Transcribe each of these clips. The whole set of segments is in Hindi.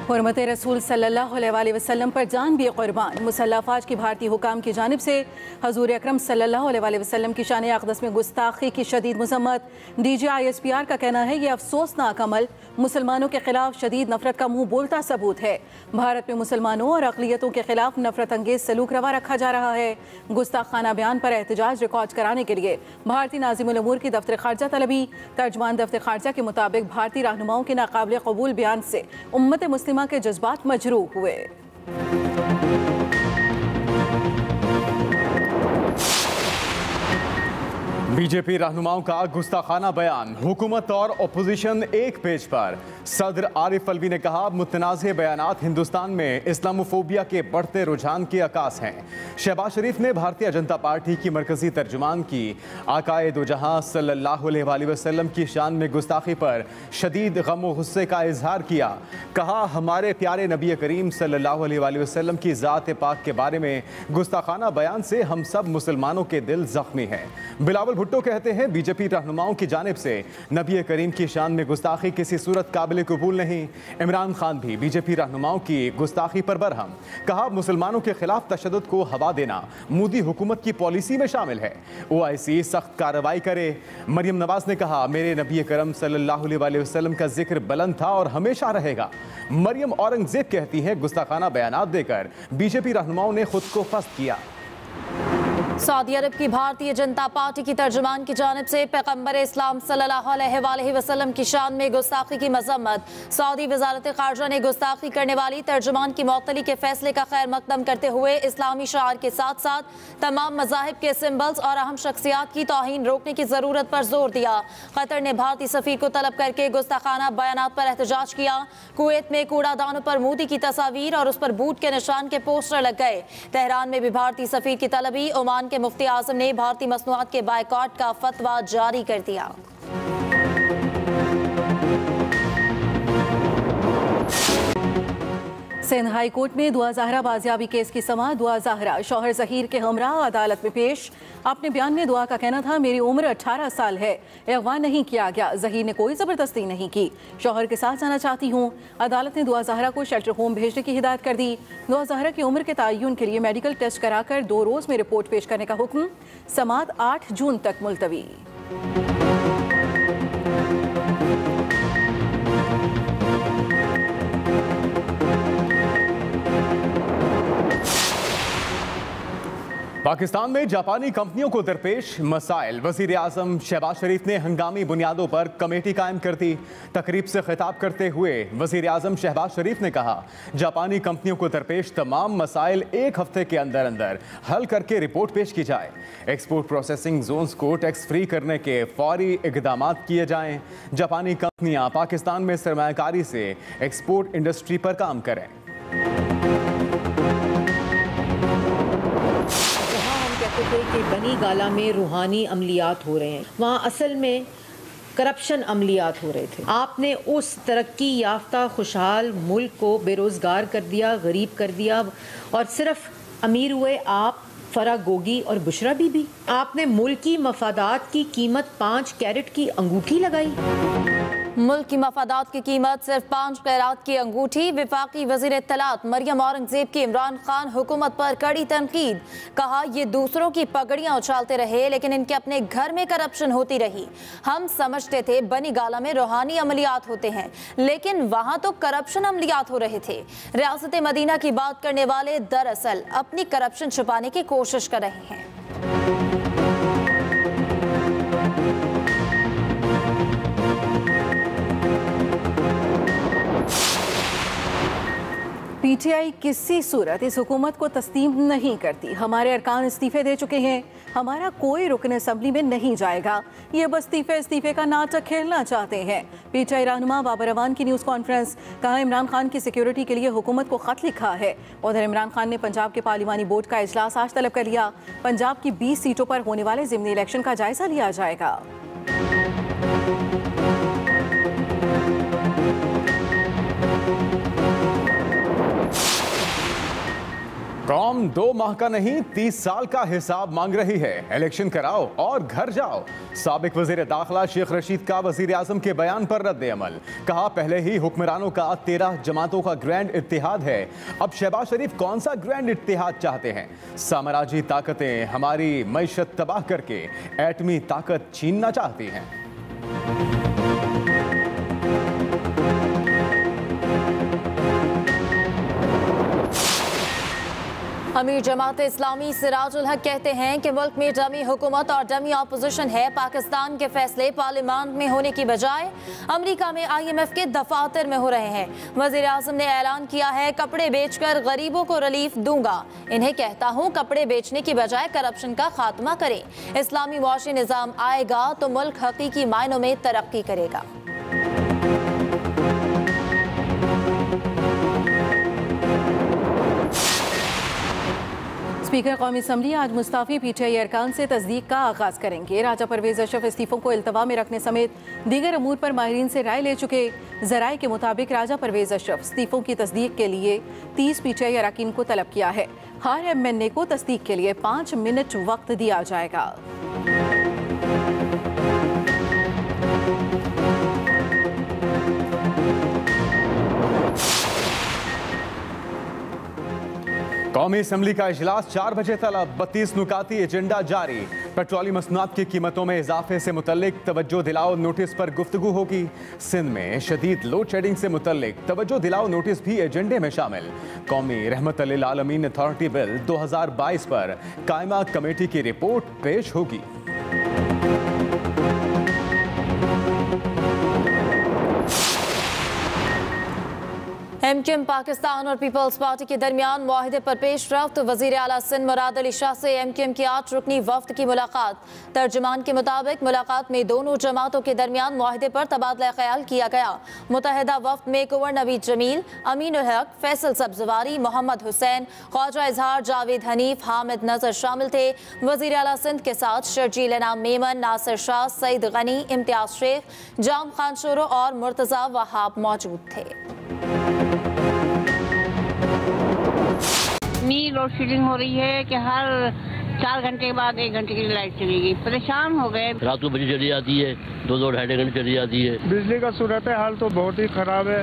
हुर्मत रसूल सल्लल्लाहु अलैहि वसल्लम पर जान भी कुर्बान। मुसल्लह अफवाज की भारतीय हुकाम की जानिब से हजूर अकरम सल्लल्लाहु अलैहि वसल्लम की शान अक़दस में गुस्ताखी की शदीद मज़म्मत। DGISPR का कहना है ये अफसोसनाक अमल मुसलमानों के खिलाफ शदीद नफरत का मुँह बोलता सबूत है। भारत में मुसलमानों और अक़लियतों के खिलाफ नफरत अंगेज सलूक रवा रखा जा रहा है। गुस्ताखाना बयान पर एहतजाज रिकॉर्ड कराने के लिए भारतीय नाज़िमुल उमूर की दफ्तर खारजा तलबी। तर्जमान दफ्तर खारजा के मुताबिक भारतीय रहनुमाओं के नाकाबिल कबूल बयान से उम्मत मुस्लिमा के जज्बात मजरूह हुए। बीजेपी रहनुमाओं का गुस्ताखाना बयान, हुकूमत और अपोजिशन एक पेज पर। सदर आरिफ अलवी ने कहा, मुतनाज़े बयानात हिंदुस्तान में इस्लामोफोबिया के बढ़ते रुझान की अक्कास हैं। शहबाज शरीफ ने भारतीय जनता पार्टी की मरकजी तर्जुमान की आकाए दो जहां सल्लल्लाहु अलैहि वसल्लम की शान में गुस्ताखी पर शदीद गम व गुस्से का इजहार किया। कहा, हमारे प्यारे नबी करीम सल्लल्लाहु अलैहि वसल्लम की ज़ात पाक के बारे में गुस्ताखाना बयान से हम सब मुसलमानों के दिल जख्मी हैं। बिलावल भुट्टो कहते हैं, बीजेपी रहनुमाओं की जानिब से नबी करीम की शान में गुस्ताखी किसी सूरत काबिल कबूल नहीं। इमरान खान भी बीजेपी रहनुमाओं की गुस्ताखी पर बरहम। कहा, मुसलमानों के खिलाफ तशद्दुद को हवा देना मोदी हुकूमत की पॉलिसी में शामिल है। OIC सख्त कार्रवाई करे। मरियम नवाज ने कहा, मेरे नबी करम सल्लल्लाहु अलैहि वसल्लम का जिक्र बुलंद था और हमेशा रहेगा। मरियम औरंगजेब कहती हैं, गुस्ताखाना बयानात देकर बीजेपी रहनुमाओं ने खुद को फस्त किया। सऊदी अरब की भारतीय जनता पार्टी की तर्जुमान की जानिब से पैगम्बर इस्लाम सल्लल्लाहु अलैहि वसल्लम की शान में गुस्ताखी की मजम्मत। सऊदी वजारत खारजा ने गुस्ताखी करने वाली तर्जुमान की मअतली के फैसले का खैर मकदम करते हुए इस्लामी शार के साथ साथ तमाम मज़ाहिब के सिम्बल्स और अहम शख्सियात की तौहीन रोकने की ज़रूरत पर जोर दिया। कतर ने भारतीय सफ़ीर को तलब करके गुस्ताखाना बयानात पर एहतजाज किया। कुवैत में कूड़ादानों पर मोदी की तस्वीर और उस पर बूट के निशान के पोस्टर लग गए। तेहरान में भी भारतीय सफ़ीर की तलबी। ओमान के मुफ्ती आज़म ने भारतीय मसनूआत के बायकॉट का फतवा जारी कर दिया। सिंध हाई कोर्ट में दुआ ज़हरा बाजियाबी केस की समाअत। दुआ ज़हरा शौहर ज़हीर के हमरा अदालत में पेश। अपने बयान में दुआ का कहना था, मेरी उम्र 18 साल है, अगवा नहीं किया गया, ज़हीर ने कोई ज़बरदस्ती नहीं की, शौहर के साथ जाना चाहती हूँ। अदालत ने दुआ ज़हरा को शेल्टर होम भेजने की हिदायत कर दी। दुआ ज़हरा की उम्र के तयन के लिए मेडिकल टेस्ट कराकर 2 रोज़ में रिपोर्ट पेश करने का हुक्म। समाअत 8 जून तक मुलतवी। पाकिस्तान में जापानी कंपनियों को दरपेश मसाइल। वज़ीर आज़म शहबाज शरीफ ने हंगामी बुनियादों पर कमेटी कायम कर दी। तकरीब से खिताब करते हुए वज़ीर आज़म शहबाज शरीफ ने कहा, जापानी कंपनियों को दरपेश तमाम मसाइल 1 हफ्ते के अंदर अंदर हल करके रिपोर्ट पेश की जाए। एक्सपोर्ट प्रोसेसिंग जोन्स को टैक्स फ्री करने के फौरी इक़दाम किए जाएँ। जापानी कंपनियाँ पाकिस्तान में सरमायाकारी से एक्सपोर्ट इंडस्ट्री पर काम करें। कि बनी गाला में रूहानी अमलियात हो रहे हैं, वहाँ असल में करप्शन अमलियात हो रहे थे। आपने उस तरक्की याफ्ता खुशहाल मुल्क को बेरोज़गार कर दिया, गरीब कर दिया और सिर्फ अमीर हुए आप, फरा गोगी और बुशरा बीबी। आपने मुल्की मफादात की कीमत 5 कैरेट की अंगूठी लगाई। मुल्क की मफादात की कीमत सिर्फ 5 कैरात की अंगूठी। विफाकी वज़ीर इत्तलात मरियम औरंगजेब की इमरान खान हुकूमत पर कड़ी तनकीद। कहा, ये दूसरों की पगड़ियां उछालते रहे लेकिन इनके अपने घर में करप्शन होती रही। हम समझते थे बनी गाला में रूहानी अमलियात होते हैं, लेकिन वहाँ तो करप्शन अमलियात हो रहे थे। रियासत मदीना की बात करने वाले दरअसल अपनी करप्शन छुपाने की कोशिश कर रहे हैं। PTI किसी सूरत इस हुकूमत को तस्लीम नहीं करती। हमारे अरकान इस्तीफे दे चुके हैं, हमारा कोई रुकन असम्बली में नहीं जाएगा। ये बस इस्तीफे का नाटक खेलना चाहते हैं। PTI रहनुमा बाबर अवान की न्यूज़ कॉन्फ्रेंस। कहा, इमरान खान की सिक्योरिटी के लिए हुकूमत को खत लिखा है। उधर इमरान खान ने पंजाब के पार्लिमानी बोर्ड का इजलास आज तलब कर लिया। पंजाब की 20 सीटों पर होने वाले ज़िमनी इलेक्शन का जायजा लिया जाएगा। कौम 2 माह का नहीं 30 साल का हिसाब मांग रही है। इलेक्शन कराओ और घर जाओ। साबिक वजीर दाखिला शेख रशीद का वजीर आजम के बयान पर रद्द अमल। कहा पहले ही हुक्मरानों का 13 जमातों का ग्रैंड इत्तेहाद है, अब शहबाज शरीफ कौन सा ग्रैंड इत्तेहाद चाहते हैं। साम्राज्यी ताकतें हमारी मईशत तबाह करके एटमी ताकत छीनना चाहती हैं। अमीर जमात इस्लामी सिराजुल हक कहते हैं कि मुल्क में डमी हुकूमत और डमी अपोजिशन है। पाकिस्तान के फैसले पार्लियामेंट में होने की बजाय अमेरिका में IMF के दफातर में हो रहे हैं। वजीर आजम ने ऐलान किया है कपड़े बेचकर गरीबों को रिलीफ दूंगा। इन्हें कहता हूँ कपड़े बेचने की बजाय करप्शन का खात्मा करें। इस्लामी मुआशी निज़ाम आएगा तो मुल्क हकीकी मायनों में तरक्की करेगा। स्पीकर कौमी असम्बली आज मुस्ताफी PTI अरकान से तस्दीक का आगाज करेंगे। राजा परवेज अशरफ इस्तीफों को इल्तवा में रखने समेत दीगर अमूर पर माहिरीन से राय ले चुके। जराए के मुताबिक राजा परवेज अशरफ इस्तीफों की तस्दीक के लिए 30 PTI अरकान को तलब किया है। हर MNA को तस्दीक के लिए 5 मिनट वक्त दिया जाएगा। कौमी असम्बली का इजलास 4 बजे तलब। 32 नुकाती एजेंडा जारी। पेट्रोलियम मसनूआत की कीमतों में इजाफे से मुतल्लिक तवज्जो दिलाओ नोटिस पर गुफ्तगू होगी। सिंध में शदीद लोड शेडिंग से मुतल्लिक तवज्जो दिलाओ नोटिस भी एजेंडे में शामिल। कौमी रहमत लिल आलमीन अथॉरिटी बिल 2022 पर कायमा कमेटी की रिपोर्ट पेश होगी। MQM पाकिस्तान और पीपल्स पार्टी के दरमियान मुआहिदे पर पेशरफ्त। वजीर आला सिंध मुराद अली शाह से MQM की 8 रुकनी वफ्द की मुलाकात। तर्जुमान के मुताबिक मुलाकात में दोनों जमातों के दरमियान मुआहिदे पर तबादला ख्याल किया गया। मुतहदा वफ्द में कुंवर नवीद जमील, अमीनुल हक, फैसल सब्जवारी, मोहम्मद हुसैन, ख्वाजा इजहार, जावेद हनीफ, हामिद नजर शामिल थे। वजीर आला सिंध के साथ शर्जील इनाम मेमन, नासिर शाह, सईद गनी, इम्तियाज शेख, जाम खान शोरो और मुर्तजा वहाब मौजूद थे। इतनी लोड शेडिंग हो रही है कि हर 4 घंटे के बाद 1 घंटे के लिए लाइट चलेगी। परेशान हो गए। रात को बजे चली जाती है, 2-2 ढाई घंटे चली जाती है। बिजली का सूरत हाल तो बहुत ही खराब है,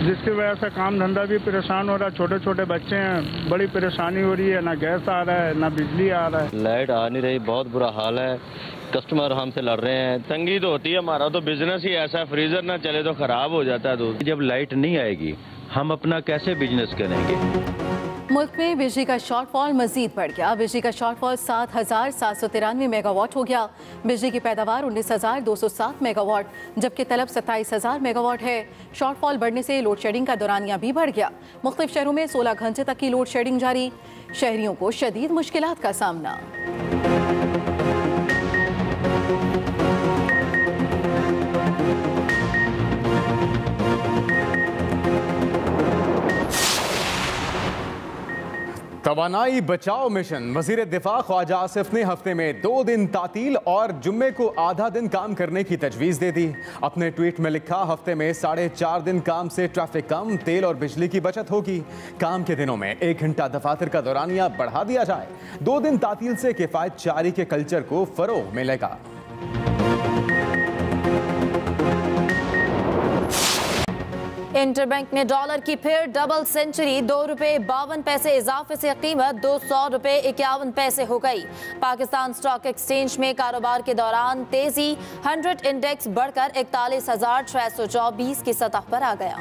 जिसकी वजह से काम धंधा भी परेशान हो रहा है। छोटे छोटे बच्चे हैं, बड़ी परेशानी हो रही है। ना गैस आ रहा है, ना बिजली आ रहा है। लाइट आ नहीं रही, बहुत बुरा हाल है। कस्टमर हमसे लड़ रहे हैं। तंगी तो होती है। हमारा तो बिजनेस ही ऐसा है, फ्रीजर ना चले तो खराब हो जाता है दूध। जब लाइट नहीं आएगी हम अपना कैसे बिजनेस करेंगे। मुल्क में बिजली का शॉर्टफॉल मजीद बढ़ गया। बिजली का शॉर्टफॉल 7,793 मेगावाट हो गया। बिजली की पैदावार 19,207 मेगावाट जबकि तलब 27,000 मेगावाट है। शॉर्टफॉल बढ़ने से लोड शेडिंग का दौरानिया भी बढ़ गया। मुख्तलिफ शहरों में 16 घंटे तक की लोड शेडिंग जारी। शहरियों को शदीद मुश्किलात का सामना। तवानाई बचाओ मिशन। वजीर दिफा ख्वाजा आसिफ ने हफ्ते में 2 दिन तातील और जुम्मे को आधा दिन काम करने की तजवीज़ दे दी। अपने ट्वीट में लिखा हफ्ते में 4.5 दिन काम से ट्रैफिक कम, तेल और बिजली की बचत होगी। काम के दिनों में 1 घंटा दफातर का दौरानिया बढ़ा दिया जाए। 2 दिन तातील से किफायत जारी के कल्चर को फरोग मिलेगा। इंटरबैंक ने डॉलर की फिर डबल सेंचुरी। 2 रुपये 52 पैसे इजाफे से कीमत 200 रुपये 51 पैसे हो गई। पाकिस्तान स्टॉक एक्सचेंज में कारोबार के दौरान तेजी। 100 इंडेक्स बढ़कर 41,624 की सतह पर आ गया।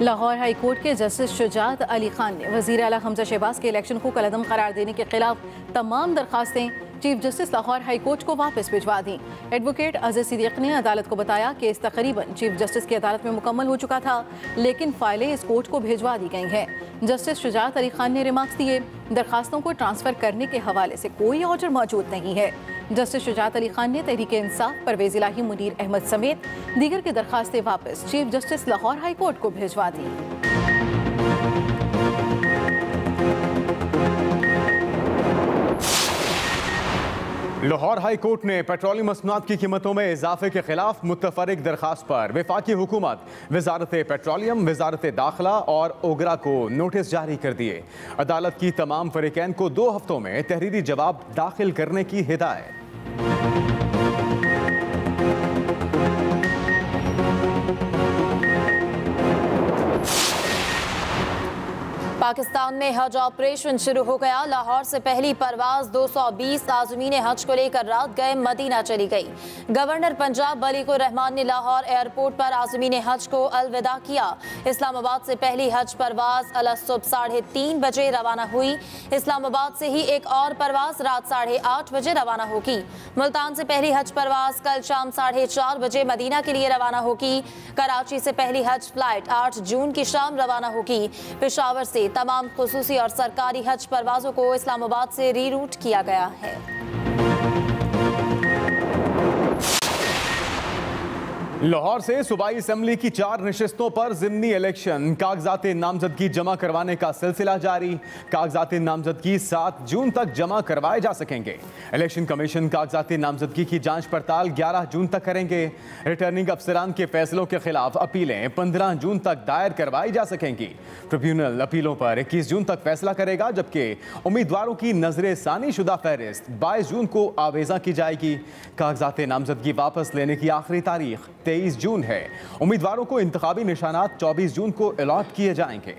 लाहौर हाई कोर्ट के जस्टिस शुजात अली खान ने वज़ीर आला हमजा शहबाज के इलेक्शन को कलअदम करार देने के खिलाफ तमाम दरखास्तें chief justice Lahore high court को वापस भिजवा दी। एडवोकेट अज़ीज़ सिद्दीक़ ने अदालत को बताया कि इस तकरीबन चीफ जस्टिस की अदालत में मुकम्मल हो चुका था, लेकिन फाइलें इस कोर्ट को भिजवा दी गई हैं। जस्टिस शुजात अली खान ने रिमार्क्स दिए, दरखास्तों को ट्रांसफ़र करने के हवाले से कोई ऑर्डर मौजूद नहीं है। जस्टिस शुजात अली खान ने तहरीक इंसाफ, परवेज़ इलाही, मुनीर अहमद समेत दीगर की दरखास्तें वापस chief justice Lahore high court को भिजवा दी। लाहौर हाई कोर्ट ने पेट्रोलियम मसनूआत की कीमतों में इजाफे के खिलाफ मुतफरिक दरखास्त पर वफाकी हुकूमत, वजारत पेट्रोलियम, वजारत दाखिला और ओगरा को नोटिस जारी कर दिए। अदालत की तमाम फरीकैन को 2 हफ्तों में तहरीरी जवाब दाखिल करने की हिदायत। पाकिस्तान में हज ऑपरेशन शुरू हो गया। लाहौर से पहली परवाज 220 आज़मीन हज को लेकर रात गए मदीना चली गई। गवर्नर पंजाब मलिकुर रहमान ने लाहौर एयरपोर्ट पर आज़मीन हज को अलविदा किया। इस्लामाबाद से पहली हज परवाज अल सुबह 3:30 बजे रवाना हुई। इस्लामाबाद से ही एक और परवाज रात 8:30 बजे रवाना होगी। मुल्तान से पहली हज परवाज कल शाम 4:30 बजे मदीना के लिए रवाना होगी। कराची से पहली हज फ्लाइट 8 जून की शाम रवाना होगी। पेशावर से तमाम खुसूसी और सरकारी हज परवाजों को इस्लामाबाद से रीरूट किया गया है। लाहौर से सूबाई असेंबली की 4 नशिस्तों पर ज़िमनी इलेक्शन, कागजात नामजदगी जमा करवाने का सिलसिला जारी। कागजात नामजदगी 7 जून तक जमा करवाए जा सकेंगे। इलेक्शन कमीशन कागजात नामजदगी की जांच पड़ताल 11 जून तक करेंगे। रिटर्निंग अफसरान के फैसलों के खिलाफ अपीलें 15 जून तक दायर करवाई जा सकेंगी। ट्रिब्यूनल अपीलों पर 21 जून तक फैसला करेगा, जबकि उम्मीदवारों की नजर सानी शुदा फहरिस्त 22 जून को आवेजा की जाएगी। कागजात नामजदगी वापस लेने की आखिरी तारीख 23 जून है। उम्मीदवारों को इंतखाबी निशानात 24 जून को अलॉट किए जाएंगे।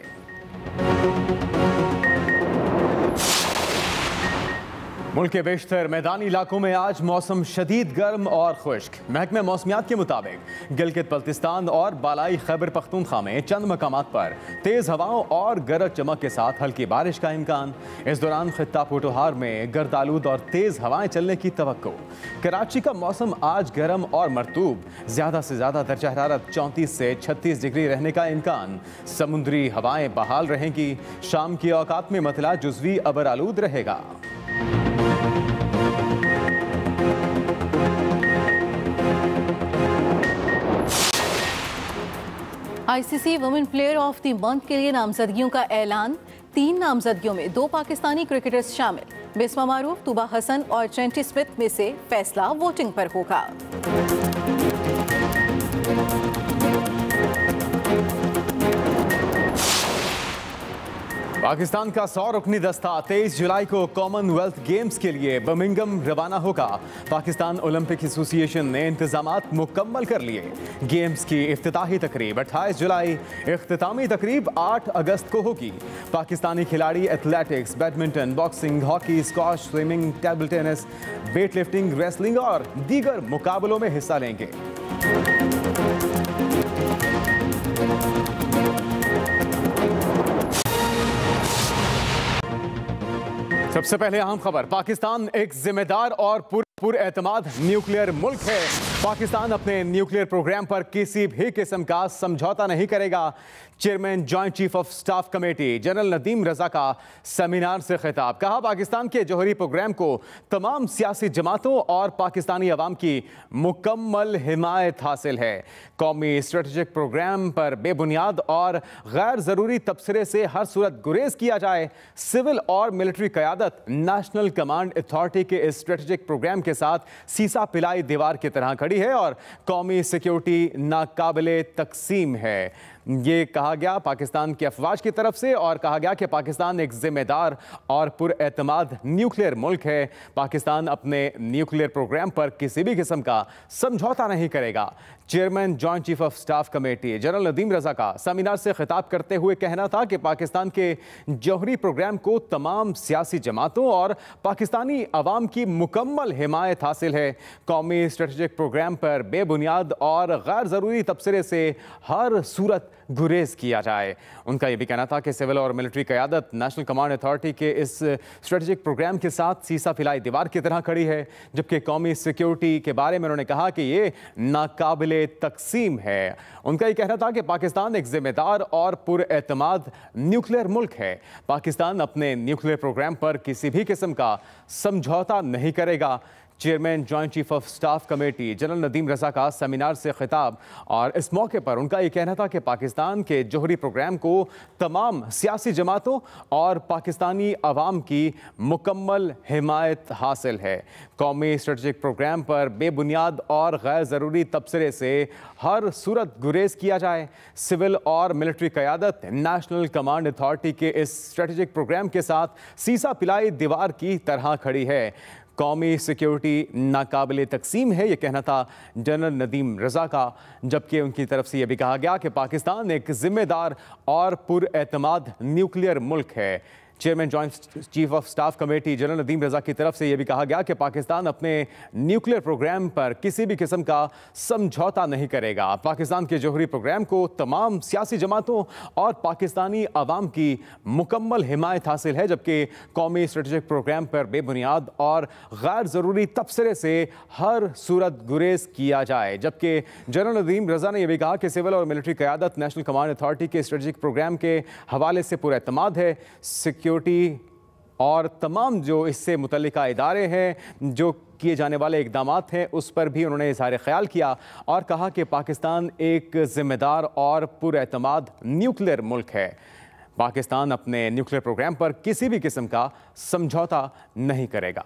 मुल्क के बेशतर मैदानी इलाकों में आज मौसम शदीद गर्म और खुश्क। महकमे मौसमियात के मुताबिक गिलगित बल्तिस्तान और बालाई खैबर पख्तूनख्वा में चंद मकामात पर तेज़ हवाओं और गरज चमक के साथ हल्की बारिश का इम्कान। इस दौरान खित्ता पोटोहार में गर्दालूद और तेज़ हवाएं चलने की तवक्को। कराची का मौसम आज गर्म और मरतूब, ज़्यादा से ज़्यादा दर्जा हरारत 34 से 36 डिग्री रहने का इम्कान। समुद्री हवाएं बहाल रहेंगी। शाम की औकात में मतला जुज़वी अबर आलूद रहेगा। ICC women player of the month के लिए नामजदगियों का ऐलान। 3 नामजदगियों में 2 पाकिस्तानी क्रिकेटर्स शामिल। बिस्मा मारूफ, तुबा हसन और ट्रेंटी स्मिथ में से फैसला वोटिंग पर होगा। पाकिस्तान का 100 रुकनी दस्ता 23 जुलाई को कॉमनवेल्थ गेम्स के लिए बर्मिंघम रवाना होगा। पाकिस्तान ओलंपिक एसोसिएशन ने इंतजामात मुकम्मल कर लिए। गेम्स की इफ्तिताही तकरीब 28 जुलाई, इख्तितामी तकरीब 8 अगस्त को होगी। पाकिस्तानी खिलाड़ी athletics, badminton, boxing, hockey, squash, swimming, table tennis, weight lifting, wrestling और दीगर मुकाबलों में हिस्सा लेंगे। सबसे पहले अहम खबर। पाकिस्तान एक जिम्मेदार और पुरएतमाद न्यूक्लियर मुल्क है। पाकिस्तान अपने न्यूक्लियर प्रोग्राम पर किसी भी किस्म का समझौता नहीं करेगा। Chairman joint chief of staff committee general Nadeem Raza का सेमिनार से खिताब। कहा, पाकिस्तान के जौहरी प्रोग्राम को तमाम सियासी जमातों और पाकिस्तानी अवाम की मुकम्मल हिमायत हासिल है। कौमी स्ट्रेटेजिक प्रोग्राम पर बेबुनियाद और गैर ज़रूरी तबसरे से हर सूरत गुरेज किया जाए। सिविल और मिलिट्री क़यादत नेशनल कमांड अथॉरिटी के इस स्ट्रेटेजिक प्रोग्राम के साथ सीसा पिलाई दीवार की तरह खड़ी है और कौमी सिक्योरिटी नाकाबिले तकसीम है। ये कहा गया पाकिस्तान की अफवाज की तरफ से और कहा गया कि पाकिस्तान एक जिम्मेदार और पुरएतमाद न्यूक्लियर मुल्क है। पाकिस्तान अपने न्यूक्लियर प्रोग्राम पर किसी भी किस्म का समझौता नहीं करेगा। Chairman joint chief of staff committee general Nadeem Raza का सेमिनार से खिताब करते हुए कहना था कि पाकिस्तान के जौहरी प्रोग्राम को तमाम सियासी जमातों और पाकिस्तानी अवाम की मुकम्मल हिमायत हासिल है। कौमी स्ट्रेटेजिक प्रोग्राम पर बेबुनियाद और गैर ज़रूरी तबसरे से हर सूरत गुरेज किया जाए। उनका यह भी कहना था कि सिविल और मिलिट्री क़यादत नेशनल कमांड अथॉरिटी के इस स्ट्रेटेजिक प्रोग्राम के साथ सीसा फिलाई दीवार की तरह खड़ी है। जबकि कौमी सिक्योरिटी के बारे में उन्होंने कहा कि ये नाकाबिले तकसीम है। उनका यह कहना था कि पाकिस्तान एक जिम्मेदार और पुरएतमाद न्यूक्लियर मुल्क है। पाकिस्तान अपने न्यूक्लियर प्रोग्राम पर किसी भी किस्म का समझौता नहीं करेगा। Chairman joint chief of staff committee general Nadeem Raza का सेमिनार से खिताब, और इस मौके पर उनका ये कहना था कि पाकिस्तान के जोहरी प्रोग्राम को तमाम सियासी जमातों और पाकिस्तानी अवाम की मुकम्मल हिमायत हासिल है। कौमी स्ट्रेटजिक प्रोग्राम पर बेबुनियाद और गैर ज़रूरी तबसरे से हर सूरत गुरेज किया जाए। सिविल और मिलिट्री क़यादत नेशनल कमांड अथॉरिटी के इस स्ट्रेटजिक प्रोग्राम के साथ सीसा पिलाई दीवार की तरह खड़ी है। कौमी सिक्योरिटी नाकाबिले तकसीम है, ये कहना था जनरल नदीम रज़ा का। जबकि उनकी तरफ से यह भी कहा गया कि पाकिस्तान एक जिम्मेदार और पुरएतमाद न्यूक्लियर मुल्क है। Chairman joint chief of staff committee general Nadeem Raza की तरफ से यह भी कहा गया कि पाकिस्तान अपने न्यूक्लियर प्रोग्राम पर किसी भी किस्म का समझौता नहीं करेगा। पाकिस्तान के जोहरी प्रोग्राम को तमाम सियासी जमातों और पाकिस्तानी अवाम की मुकम्मल हिमायत हासिल है। जबकि कौमी स्ट्रेटजिक प्रोग्राम पर बेबुनियाद और गैर ज़रूरी तबसरे से हर सूरत गुरेज किया जाए। जबकि जनरल नदीम रज़ा ने यह भी कहा कि सिविल और मिलिट्री क़यादत नेशनल कमांड अथॉरिटी के स्ट्रेटजिक प्रोग्राम के हवाले से पुरएतमाद है। सिक्योरिटी और तमाम जो इससे मुतल्लिका इदारे हैं, जो किए जाने वाले इक़दामात हैं, उस पर भी उन्होंने इज़हार ख्याल किया और कहा कि पाकिस्तान एक ज़िम्मेदार और पुरएतमाद न्यूक्लियर मुल्क है। पाकिस्तान अपने न्यूक्लियर प्रोग्राम पर किसी भी किस्म का समझौता नहीं करेगा।